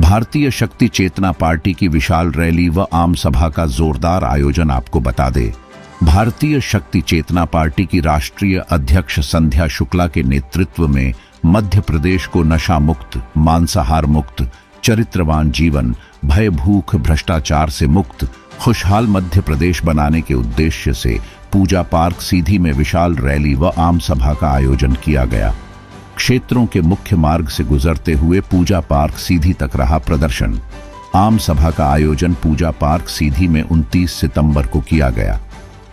भारतीय शक्ति चेतना पार्टी की विशाल रैली व आम सभा का जोरदार आयोजन आपको बता दे। भारतीय शक्ति चेतना पार्टी की राष्ट्रीय अध्यक्ष संध्या शुक्ला के नेतृत्व में मध्य प्रदेश को नशा मुक्त, मांसाहार मुक्त, चरित्रवान जीवन, भय भूख भ्रष्टाचार से मुक्त, खुशहाल मध्य प्रदेश बनाने के उद्देश्य से पूजा पार्क सीधी में विशाल रैली व आम सभा का आयोजन किया गया। क्षेत्रों के मुख्य मार्ग से गुजरते हुए पूजा पार्क सीधी तक रहा प्रदर्शन। आम सभा का आयोजन पूजा पार्क सीधी में 29 सितंबर को किया गया।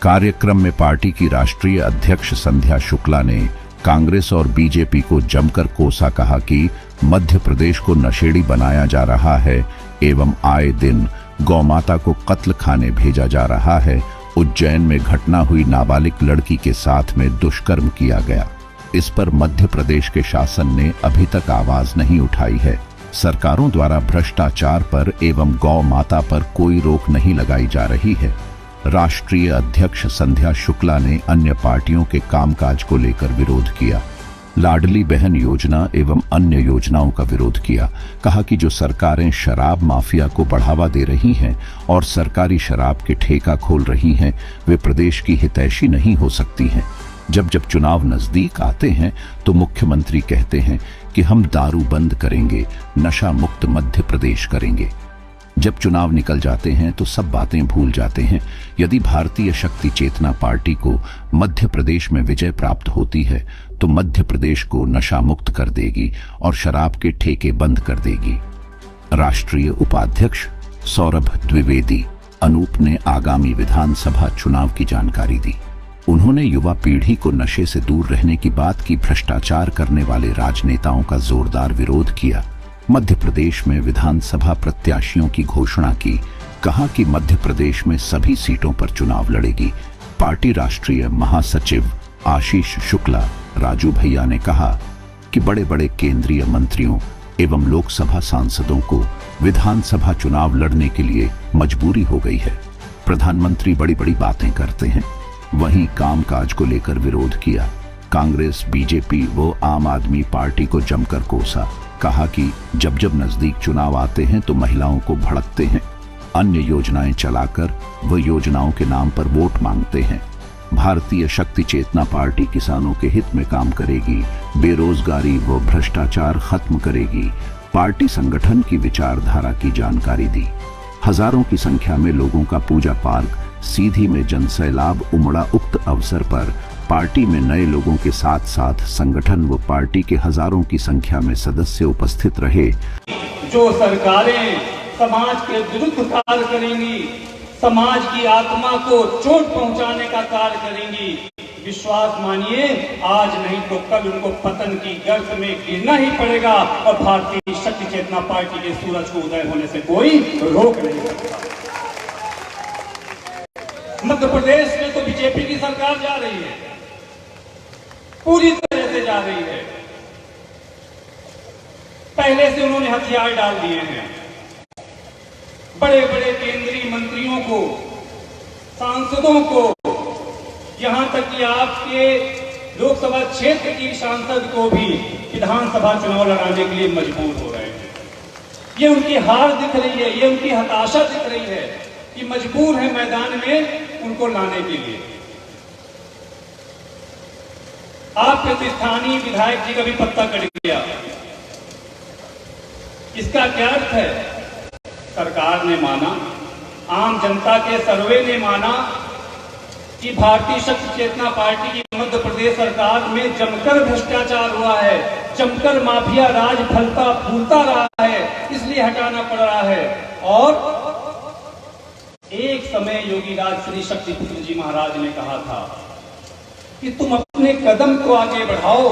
कार्यक्रम में पार्टी की राष्ट्रीय अध्यक्ष संध्या शुक्ला ने कांग्रेस और बीजेपी को जमकर कोसा, कहा कि मध्य प्रदेश को नशेड़ी बनाया जा रहा है एवं आए दिन गौमाता को कत्ल खाने भेजा जा रहा है। उज्जैन में घटना हुई, नाबालिग लड़की के साथ में दुष्कर्म किया गया। इस पर मध्य प्रदेश के शासन ने अभी तक आवाज नहीं उठाई है। सरकारों द्वारा भ्रष्टाचार पर एवं गौ माता पर कोई रोक नहीं लगाई जा रही है। राष्ट्रीय अध्यक्ष संध्या शुक्ला ने अन्य पार्टियों के कामकाज को लेकर विरोध किया। लाडली बहन योजना एवं अन्य योजनाओं का विरोध किया। कहा कि जो सरकारें शराब माफिया को बढ़ावा दे रही हैं और सरकारी शराब के ठेका खोल रही हैं, वे प्रदेश की हितैषी नहीं हो सकती हैं। जब जब चुनाव नजदीक आते हैं तो मुख्यमंत्री कहते हैं कि हम दारू बंद करेंगे, नशा मुक्त मध्य प्रदेश करेंगे। जब चुनाव निकल जाते हैं तो सब बातें भूल जाते हैं। यदि भारतीय शक्ति चेतना पार्टी को मध्य प्रदेश में विजय प्राप्त होती है तो मध्य प्रदेश को नशा मुक्त कर देगी और शराब के ठेके बंद कर देगी। राष्ट्रीय उपाध्यक्ष सौरभ द्विवेदी अनूप ने आगामी विधानसभा चुनाव की जानकारी दी। उन्होंने युवा पीढ़ी को नशे से दूर रहने की बात की, भ्रष्टाचार करने वाले राजनेताओं का जोरदार विरोध किया। मध्य प्रदेश में विधानसभा प्रत्याशियों की घोषणा की। कहा कि मध्य प्रदेश में सभी सीटों पर चुनाव लड़ेगी। पार्टी राष्ट्रीय महासचिव आशीष शुक्ला राजू भैया ने कहा कि बड़े बड़े केंद्रीय मंत्रियों एवं लोकसभा सांसदों को विधानसभा चुनाव लड़ने के लिए मजबूरी हो गई है। प्रधानमंत्री बड़ी बड़ी बातें करते हैं, वहीं कामकाज को लेकर विरोध किया। कांग्रेस, बीजेपी व आम आदमी पार्टी को जमकर कोसा। कहा कि जब जब नजदीक चुनाव आते हैं तो महिलाओं को भड़कते हैं, अन्य योजनाएं चलाकर व योजनाओं के नाम पर वोट मांगते हैं। भारतीय शक्ति चेतना पार्टी किसानों के हित में काम करेगी, बेरोजगारी व भ्रष्टाचार खत्म करेगी। पार्टी संगठन की विचारधारा की जानकारी दी। हजारों की संख्या में लोगों का पूजा पार्क सीधी में जनसैलाब उमड़ा। उक्त अवसर पर पार्टी में नए लोगों के साथ साथ संगठन व पार्टी के हजारों की संख्या में सदस्य उपस्थित रहे। जो सरकारें समाज के विरुद्ध कार्य करेंगी, समाज की आत्मा को चोट पहुंचाने का कार्य करेंगी, विश्वास मानिए आज नहीं तो कल उनको पतन की गर्त में गिरना ही पड़ेगा और भारतीय शक्ति चेतना पार्टी के सूरज को उदय होने से कोई रोक नहीं सकता। मध्य प्रदेश में तो बीजेपी की सरकार जा रही है, पूरी तरह से जा रही है। पहले से उन्होंने हथियार डाल दिए हैं। बड़े बड़े केंद्रीय मंत्रियों को, सांसदों को, यहां तक कि आपके लोकसभा क्षेत्र की सांसद को भी विधानसभा चुनाव लड़ाने के लिए मजबूर हो रहे हैं। ये उनकी हार दिख रही है, ये उनकी हताशा दिख रही है कि मजबूर है मैदान में उनको लाने के लिए। आपके स्थानीय विधायक जी का भी पत्ता कट गया। इसका क्या अर्थ है? सरकार ने माना, आम जनता के सर्वे ने माना कि भारतीय शक्ति चेतना पार्टी की मध्य प्रदेश सरकार में जमकर भ्रष्टाचार हुआ है, जमकर माफिया राज फलता फूलता रहा है, इसलिए हटाना पड़ रहा है। और एक समय योगी राज श्री शक्तिपुत्र जी महाराज ने कहा था कि तुम अपने कदम को आगे बढ़ाओ,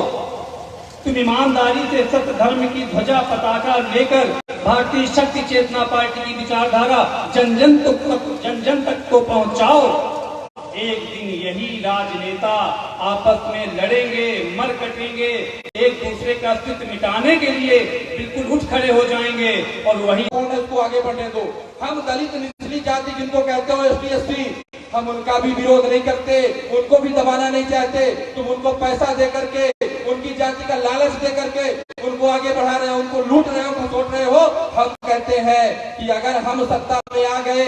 तुम ईमानदारी से सत्य धर्म की ध्वजा पताका लेकर भारतीय शक्ति चेतना पार्टी की विचारधारा जन जन तक को पहुंचाओ। एक दिन यही राजनेता आपस में लड़ेंगे, मर कटेंगे, एक दूसरे का अस्तित्व मिटाने के लिए बिल्कुल उठ खड़े हो जाएंगे और वही को आगे बढ़ने दो। हम दलित निचली जाति जिनको कहते हो एसटी एसटी, हम उनका भी विरोध नहीं करते, उनको भी दबाना नहीं चाहते। तुम उनको पैसा दे करके उनकी जाति का लालच दे करके उनको आगे बढ़ा रहे हो, उनको लूट रहे हो, खसोट रहे हो। हम कहते हैं कि अगर हम सत्ता में आ गए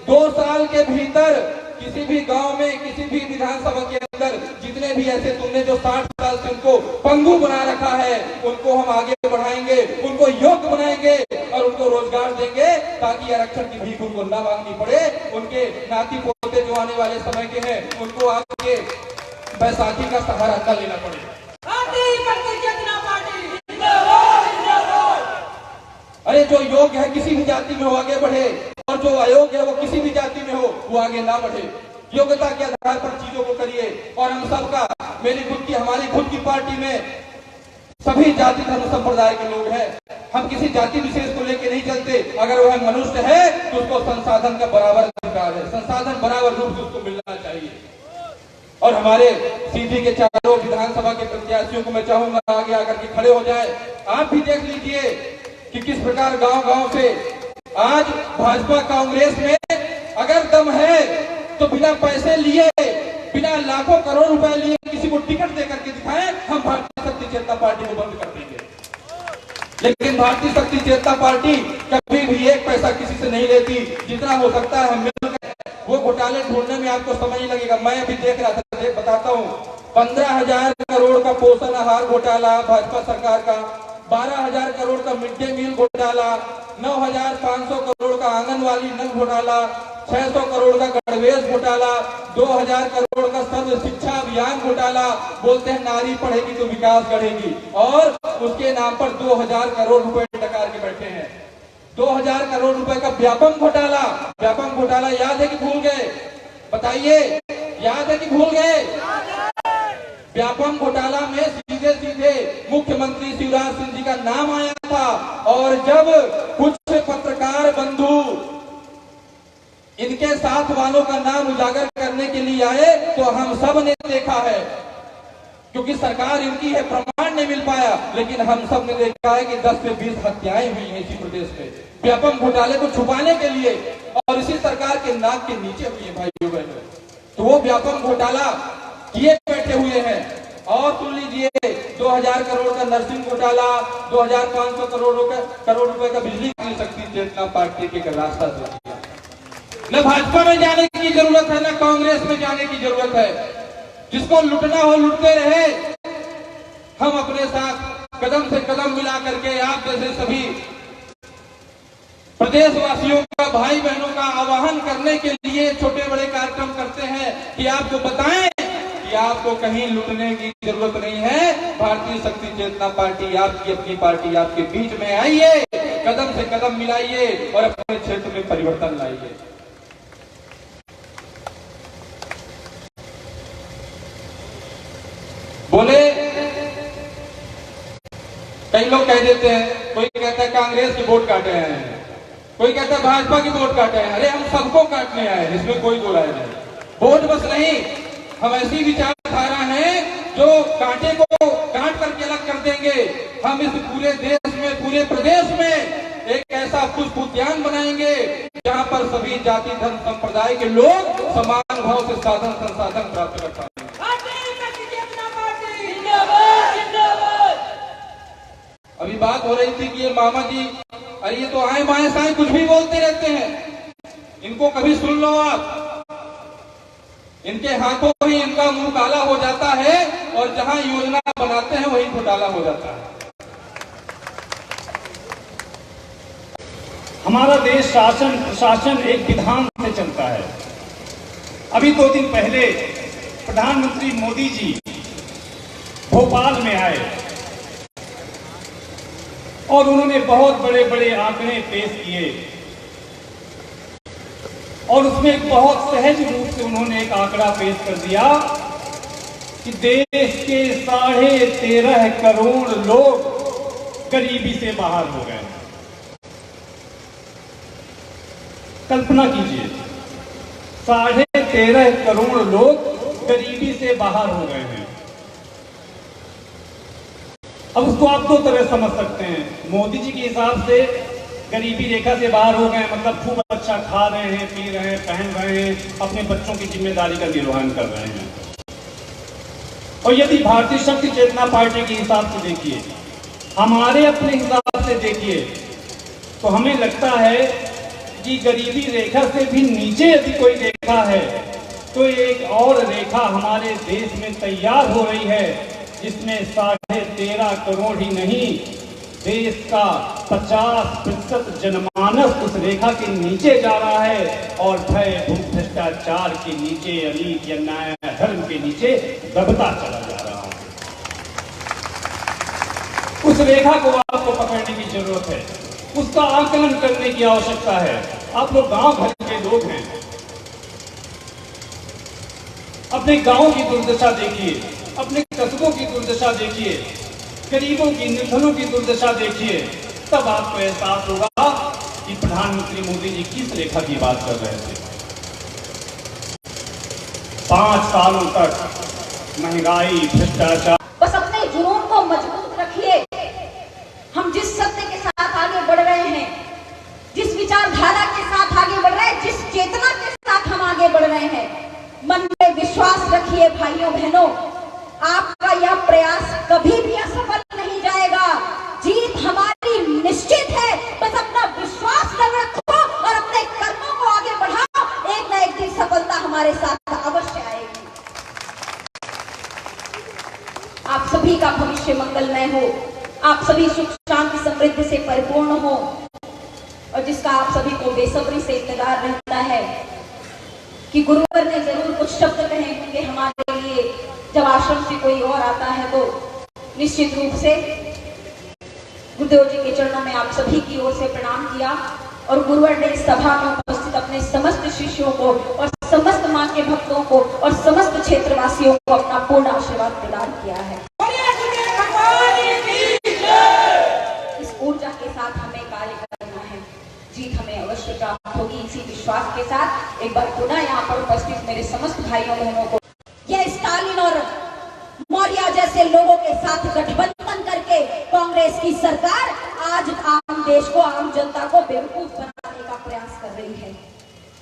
2 साल के भीतर किसी भी गांव में, किसी भी विधानसभा के अंदर जितने भी ऐसे तुमने जो 60 साल से उनको पंगु बना रखा है, उनको हम आगे बढ़ाएंगे, उनको योग्य बनाएंगे और उनको रोजगार देंगे, ताकि आरक्षण की भीख उनको न मांगनी पड़े। उनके नाती पोते जो आने वाले समय के हैं, उनको आपके बैसाखी का सहारा न लेना पड़े। अरे जो योग्य है किसी भी जाति में हो आगे बढ़े, और जो अयोग्य है वो किसी भी जाति में हो वो आगे ना बढ़े। योग्यता के आधार पर चीजों को करिए। और हम सबका, मेरी खुद की, हमारी खुद की पार्टी में सभी जाति धर्म संप्रदाय के लोग हैं। हम किसी जाति विशेष को लेकर नहीं चलते। अगर वह मनुष्य है तो उसको संसाधन का बराबर अधिकार है, संसाधन बराबर रूप से उसको मिलना चाहिए। और हमारे सीधी के चारों विधानसभा के प्रत्याशियों को मैं चाहूंगा आगे आकर के खड़े हो जाए। आप भी देख लीजिए कि किस प्रकार गांव-गांव से आज भाजपा कांग्रेस में अगर दम है तो बिना पैसे लिए, बिना लाखों करोड़ रुपए लिए किसी को टिकट देकर के दिखाएं, हम भारतीय शक्ति चेतना पार्टी को बंद कर देंगे। लेकिन भारतीय शक्ति चेतना पार्टी कभी भी एक पैसा किसी से नहीं लेती। जितना हो सकता है हम मिलकर वो घोटाले ढूंढने में आपको समय नहीं लगेगा। मैं अभी देख रहा था, बताता हूँ, 15,000 करोड़ का पोषण आहार घोटाला भाजपा सरकार का, 12,000 करोड़ का मिड डे मील घोटाला, 9,500 करोड़ का आंगनवाड़ी नल घोटाला, 600 करोड़ का गणवेश घोटाला, 2,000 करोड़ का सर्व शिक्षा अभियान घोटाला। बोलते हैं नारी पढ़ेगी तो विकास बढ़ेगी, और उसके नाम पर 2,000 करोड़ रुपए टकार के बैठे हैं। 2,000 करोड़ रुपए का व्यापम घोटाला, व्यापम घोटाला याद है कि भूल गए? बताइए, याद है कि भूल गए? व्यापम घोटाला में सीधे सीधे मुख्यमंत्री शिवराज सिंह जी का नाम आया था। और जब कुछ पत्रकार बंधु इनके साथ वालों का नाम उजागर करने के लिए आए तो हम सब ने देखा है, क्योंकि सरकार इनकी है, प्रमाण नहीं मिल पाया, लेकिन हम सब ने देखा है कि 10 से 20 हत्याएं हुई हैं इसी प्रदेश में व्यापम घोटाले को छुपाने के लिए, और इसी सरकार के नाक के नीचे हुई है भाइयों बहनों। तो वो व्यापम घोटाला किए बैठे हुए हैं। और सुन लीजिए, 2,000 करोड़ का नर्सिंग घोटाला, 2,500 करोड़ रुपए का बिजली शक्ति चेतना पार्टी के रास्ता दे दिया। न भाजपा में जाने की जरूरत है, न कांग्रेस में जाने की जरूरत है। जिसको लुटना हो लुटते रहे। हम अपने साथ कदम से कदम मिला करके आप जैसे सभी प्रदेशवासियों का, भाई बहनों का आह्वान करने के लिए छोटे बड़े कार्यक्रम करते हैं कि आपको बताएं कि आपको कहीं लुटने की जरूरत नहीं है। भारतीय शक्ति चेतना पार्टी आपकी अपनी पार्टी, आपके बीच में आइए, कदम से कदम मिलाइए और अपने क्षेत्र में परिवर्तन लाइए। बोले, कई लोग कह देते हैं, कोई कहता है कांग्रेस की वोट काटे हैं, कोई कहता है भाजपा की वोट काटे हैं। अरे हम सबको काटने आए, इसमें कोई दो राय नहीं। वोट बस नहीं, हम ऐसी विचारधारा है जो कांटे को काट करके अलग कर देंगे। हम इस पूरे देश में, पूरे प्रदेश में एक ऐसा पुष्प उद्यान बनाएंगे जहां पर सभी जाति धर्म संप्रदाय के लोग समान भाव से साधन संसाधन प्राप्त कर पाएंगे। अभी बात हो रही थी कि ये मामा जी, अरे ये तो आए बाएं साएं कुछ भी बोलते रहते हैं, इनको कभी सुन लो आप। इनके हाथों ही इनका मुंह काला हो जाता है और जहां योजना बनाते हैं वहीं घोटाला हो जाता है। हमारा देश शासन प्रशासन एक विधान से चलता है। अभी 2 दिन पहले प्रधानमंत्री मोदी जी भोपाल में आए और उन्होंने बहुत बड़े बड़े आंकड़े पेश किए, और उसमें एक बहुत सहज रूप से उन्होंने एक आंकड़ा पेश कर दिया कि देश के 13.5 करोड़ लोग गरीबी से बाहर हो गए। कल्पना कीजिए, 13.5 करोड़ लोग गरीबी से बाहर हो गए हैं। अब उसको आप 2 तरह समझ सकते हैं। मोदी जी के हिसाब से गरीबी रेखा से बाहर हो गए मतलब खूब अच्छा खा रहे हैं, पी रहे हैं, पहन रहे हैं, अपने बच्चों की जिम्मेदारी का निर्वहन कर रहे हैं। और यदि भारतीय शक्ति चेतना पार्टी के हिसाब से देखिए, हमारे अपने हिसाब से देखिए, तो हमें लगता है कि गरीबी रेखा से भी नीचे यदि कोई रेखा है तो एक और रेखा हमारे देश में तैयार हो रही है, जिसमें 13.5 करोड़ ही नहीं, देश का 50% जनमानस उस रेखा के नीचे जा रहा है और भय भ्रष्टाचार के नीचे, अनीति अन्याय धर्म के नीचे दबता चला जा रहा है। उस रेखा को आपको पकड़ने की जरूरत है, उसका आकलन करने की आवश्यकता है। आप लोग गांव भर के लोग हैं, अपने गांव की दुर्दशा देखिए, अपने कस्बों की दुर्दशा देखिए, गरीबों की, निर्धनों की दुर्दशा देखिए, तब आपको एहसास होगा कि प्रधानमंत्री मोदी जी किस रेखा की बात कर रहे थे। 5 सालों तक महंगाई, भ्रष्टाचार। बस अपने जुनून को मजबूत रखिए। हम जिस सत्य के साथ आगे बढ़ रहे हैं, जिस विचारधारा के साथ आगे बढ़ रहे हैं, जिस चेतना के साथ हम आगे बढ़ रहे हैं, मन में विश्वास रखिए भाइयों बहनों, आपका यह प्रयास कभी भी असफल नहीं जाएगा। जीत हमारी निश्चित है। बस अपना विश्वास रखो और अपने कर्मों को आगे बढ़ाओ। एक न एक दिन सफलता हमारे साथ अवश्य आएगी। आप सभी का भविष्य मंगलमय हो, आप सभी सुख शांति समृद्धि से परिपूर्ण हो, और जिसका आप सभी को बेसब्री से इंतजार रहता है कि गुरुवर ने जरूर कुछ शब्द कहे होंगे हमारे लिए। जब आश्रम से कोई और आता है तो निश्चित रूप से गुरुदेव जी के चरणों में आप सभी की ओर से प्रणाम किया, और गुरुवर ने इस सभा में उपस्थित अपने समस्त शिष्यों को और समस्त मां के भक्तों को और समस्त क्षेत्रवासियों को अपना पूर्ण आशीर्वाद प्रदान किया है। इस ऊर्जा के साथ हमें कार्य करना है, जीत हमें अवश्य प्राप्त होगी। इसी विश्वास के साथ एक बार पुनः यहाँ पर उपस्थित मेरे समस्त भाइयों बहनों को, यह स्टालिन और मौर्य जैसे लोगों के साथ गठबंधन करके कांग्रेस की सरकार आज आम देश को, आम जनता को बेवकूफ बनाने का प्रयास कर रही है,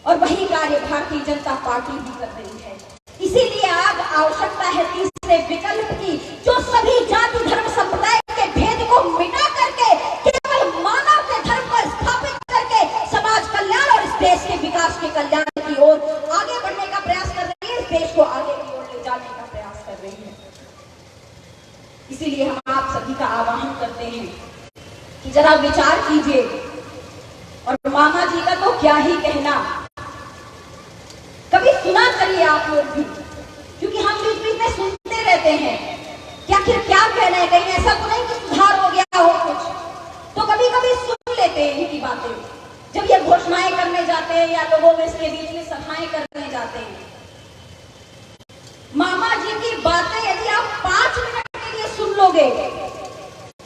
और वही कार्य भारतीय जनता पार्टी भी कर रही है। इसीलिए आज आवश्यकता है तीसरे विकल्प की, जो सभी जाति धर्म संप्रदाय के भेद को मिटा करके केवल मानव के धर्म को स्थापित करके समाज कल्याण और इस देश के विकास के कल्याण की ओर आगे बढ़ने का प्रयास कर रही है, इस देश को आगे की ओर ले जाने का प्रयास कर रही है। इसीलिए हम आप सभी का आह्वान करते हैं कि जरा विचार कीजिए, और मामा जी का तो क्या ही कहना, कभी सुना करिए आप लोग भी, क्योंकि हम बीच बीच में सुनते रहते हैं कि आखिर क्या कहना है, कहीं ऐसा तो नहीं कि सुधार हो गया हो कुछ, तो कभी कभी सुन लेते हैं इनकी बातें जब ये घोषणाएं करने जाते हैं या लोगों में इसके बीच में सभाएं करने जाते हैं। मामा जी की बातें यदि आप 5 मिनट के लिए सुन लोगे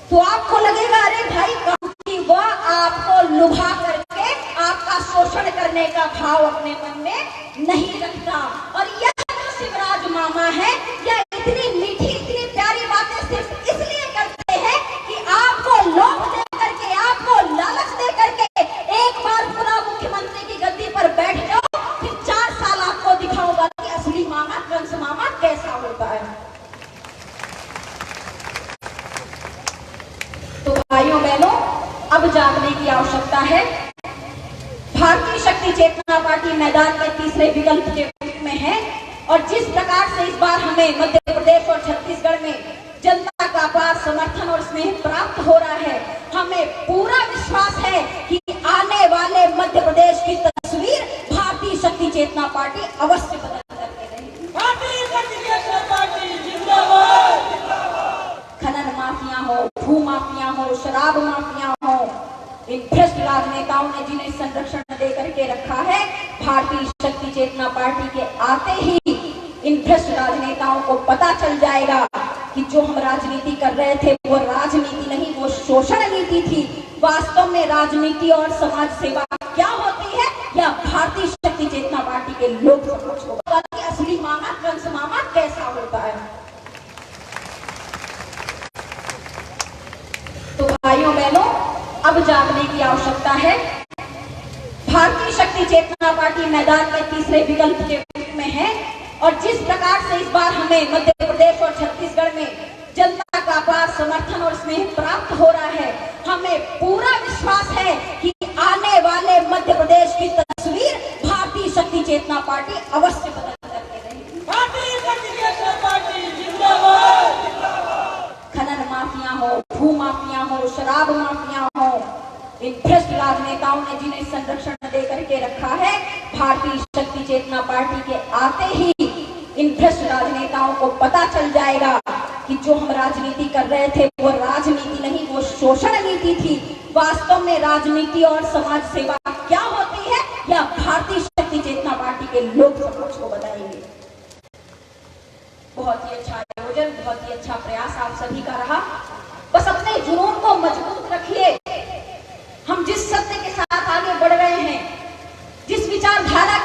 तो आपको लगेगा अरे भाई काफी, वह आपको लुभा करके आपका शोषण करने का भाव अपने मन में नहीं रखता। और यह जो शिवराज मामा है, यह इतनी मीठी, इतनी प्यारी बातें सिर्फ इसलिए करते हैं कि आपको लोभ दे करके, आपको लालच दे करके एक बार पुनः मुख्यमंत्री की गद्दी पर बैठ जाओ, फिर 4 साल आपको दिखाऊंगा कि असली मामा, कंस मामा कैसा होता है। तो भाइयों बहनों, अब जागने की आवश्यकता है। भारतीय शक्ति चेतना पार्टी मैदान में तीसरे विकल्प के रूप में है, और जिस प्रकार से इस बार हमें मध्य प्रदेश और छत्तीसगढ़ में जनता का अपार समर्थन और स्नेह प्राप्त हो रहा है, हमें पूरा विश्वास है कि आने वाले मध्य प्रदेश की तस्वीर भारतीय शक्ति चेतना पार्टी अवश्य बदल करके रहेगी। भारतीय शक्ति चेतना पार्टी जिंदाबाद। खनन माफिया हो, भू माफिया हो, शराब माफिया हो, इन भ्रष्ट राजनेताओं ने जिन्हें संरक्षण दे करके रखा है, भारतीय शक्ति चेतना पार्टी के आते ही इन भ्रष्ट राजनेताओं को पता चल जाएगा कि जो हम राजनीति कर रहे थे वो राजनीति नहीं, वो शोषण नीति थी। वास्तव में राजनीति और समाज सेवा क्या होती है, यह भारतीय शक्ति चेतना पार्टी के लोग समझ होगा कि असली मामा, कंस मामा कैसा होता है। तो भाइयों बहनों, अब जागने की आवश्यकता है। भारतीय शक्ति चेतना पार्टी मैदान में तीसरे विकल्प के रूप में है, और जिस प्रकार से इस बार हमें मध्य प्रदेश और छत्तीसगढ़ में जनता का अपार समर्थन और स्नेह प्राप्त हो रहा है, हमें पूरा विश्वास है कि आने वाले मध्य प्रदेश की तस्वीर भारतीय शक्ति चेतना पार्टी अवश्य बदल करके रहेगी। भारतीय शक्ति चेतना पार्टी जिंदाबाद। खनन माफिया हो, भू माफिया हो, शराब माफिया हो, इन भ्रष्ट राजनेताओं ने जिन्हें संरक्षण दे करके रखा है, भारतीय शक्ति चेतना पार्टी के आते ही इन भ्रष्ट राजनेताओं को पता चल जाएगा कि जो हम राजनीति कर रहे थे वो राजनीति नहीं, वो शोषण नीति थी। वास्तव में राजनीति और समाज सेवा क्या होती है, यह भारतीय शक्ति चेतना पार्टी के लोग समाज को बताएंगे। बहुत ही अच्छा आयोजन, बहुत ही अच्छा प्रयास आप सभी का रहा। बस अपने जुनून को मजबूत रखिए। हम जिस सत्य के साथ आगे बढ़ रहे हैं, जिस विचारधारा